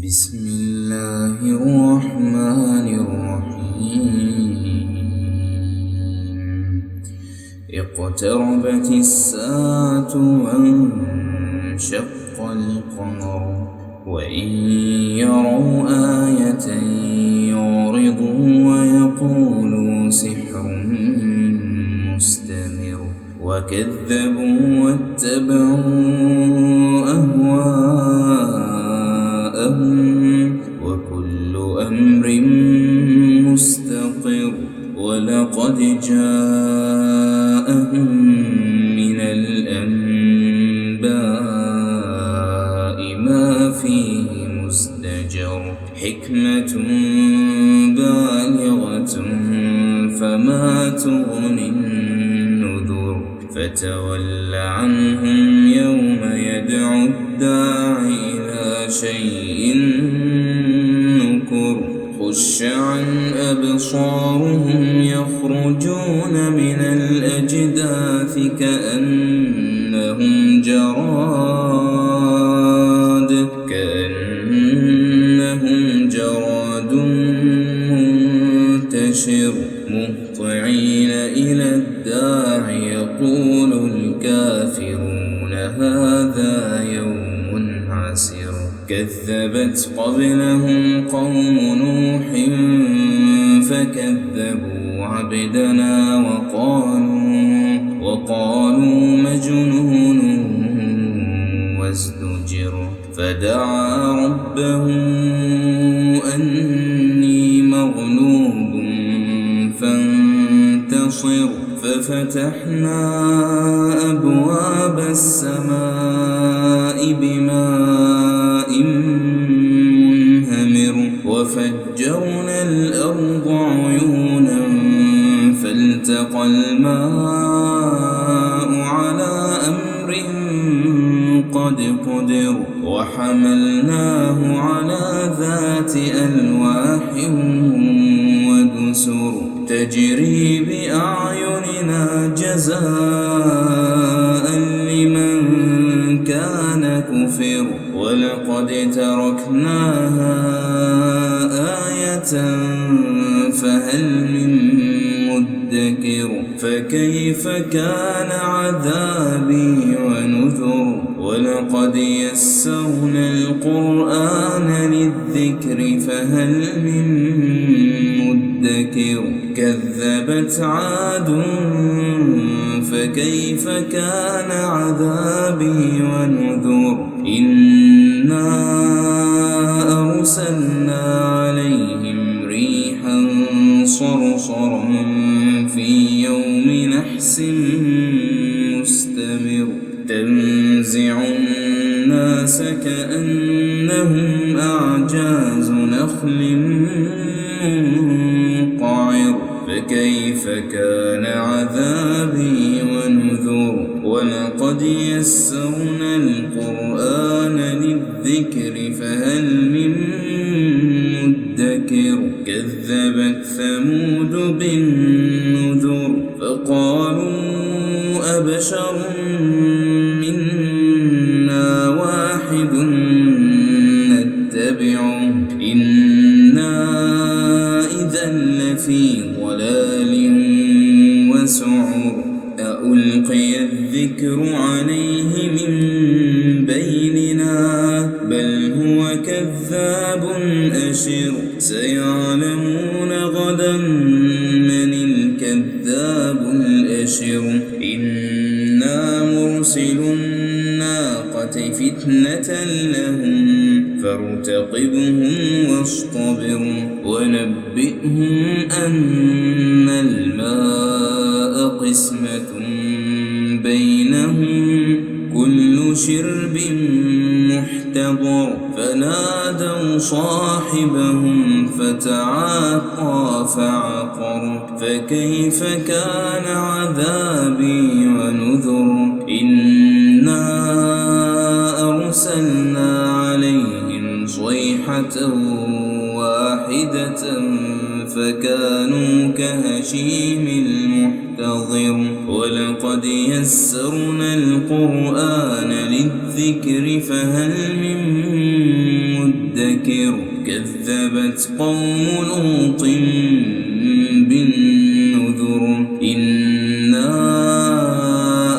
بسم الله الرحمن الرحيم. اقتربت الساعة وانشق القمر وإن يروا آية يعرضوا ويقولوا سحر مستمر وكذبوا واتبعوا أهواءهم وكل أمر مستقر ولقد جاءهم من الأنباء ما فيه مزدجر حكمة بالغة فما تغني النذر فتول عنهم يوم يدعو الداعي إلى شيء نكر خش عن أبصارهم يخرجون من الأجداث كأنهم جراد منتشر مهطعين إلى الداع يقول الكافرون هذا يوم عسر كذبت قبلهم قوم نوح فكذبوا عبدنا وقالوا مجنون وازدجر فدعا ربه أني مغلوب فانتصر ففتحنا أبواب السماء بماء منهمر وفجرنا الأرض عيونا فالتقى الماء على أمر قد قدر وحملناه على ذات ألواح ودسر تجري بأعيننا جزاء لمن كان كفر ولقد تركناها آية فهل من مدكر فكيف كان عذابي ونذر ولقد يسرنا القرآن للذكر فهل من مدكر كذبت عاد فكيف كان عذابي ونذر إنا أرسلنا عليهم ريحا صرصرا في يوم نحس مستمر تنزع الناس كأنهم أعجاز نخل منقعر فكيف كان عذابي ونذر ولقد يسرنا القرآن للذكر فهل من مدكر كذبت ثمود بالنذر فقالوا أبشر منا واحد نتبعه إنا إذا لفي ضلال وسعر أألقي الذكر عليه من بيننا بل هو كذاب أشر سيعلمون غدا من الكذاب الأشر إنا مرسل الناقة فتنة لهم فارتقبهم واصطبر ونبئهم أن الماء قسمة بينهم كل شرب محتضر فنادوا صاحبهم فتعاطى فعقر فكيف كان عذابي ونذر إنا أرسلنا عليهم صيحة واحدة فكانوا كهشيم المحتضر ولقد يسرنا القرآن للذكر فهل من مدكر مدكر كذبت قوم لوط بالنذر إنا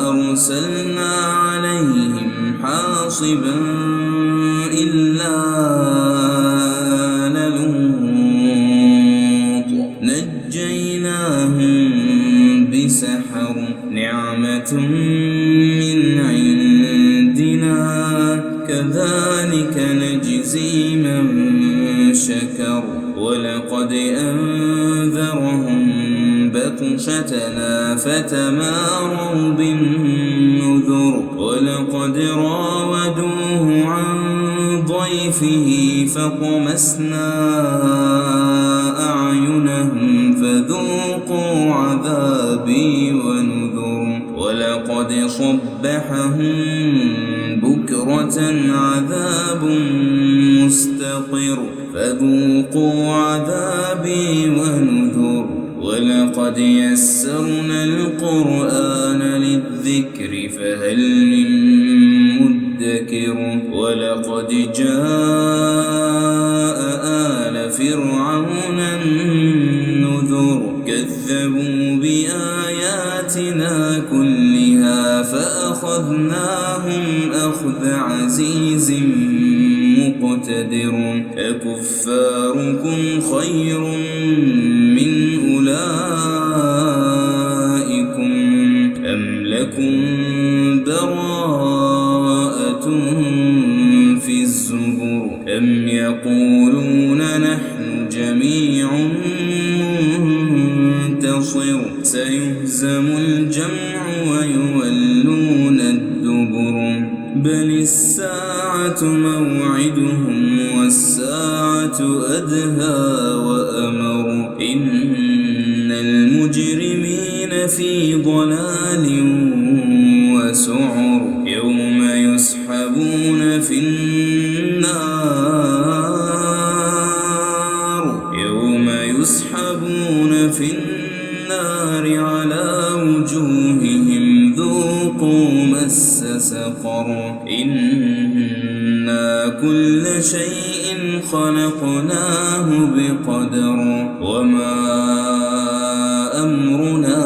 أرسلنا عليهم حاصبا إلا آل لوط نجيناهم بسحر نعمة من عندنا كذلك نجزي من شكر ولقد أنذرهم بطشتنا فتماروا بالنذر ولقد راودوه عن ضيفه فطمسنا أعينهم فذوقوا عذابي ونذر ولقد صبحهم بكرة عذاب مستقر فذوقوا عذابي ونذر ولقد يسرنا القرآن للذكر فهل من مدكر ولقد جاء آل فرعون النذر كذبوا بآياتنا كلها فأخذناهم أخذ عزيز مقتدر أكفاركم خير من أولئكم أم لكم براءة في الزبر أم يقولون نحن جميع منتصر سيهزم الجمع ويولون الدبر بل الساعة موعدهم والساعة أدهى وأمر إن المجرمين في ضلال وسعر يوم يسحبون في النار على وجوههم ذوقوا مس سقر إنا كل شيء خلقناه بقدر وما أمرنا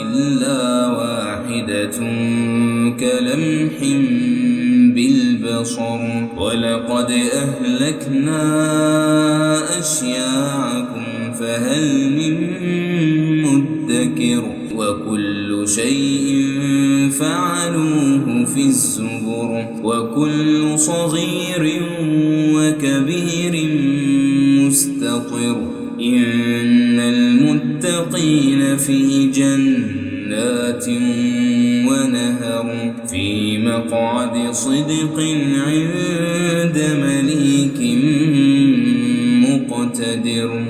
إلا واحدة كلمح بالبصر ولقد أهلكنا أشياعكم فهل من مدكر وكل شيء فعلوه في الزبر وكل صغير وكبير مستطر إن المتقين في جنات ونهر في مقعد صدق عند مليك مقتدر.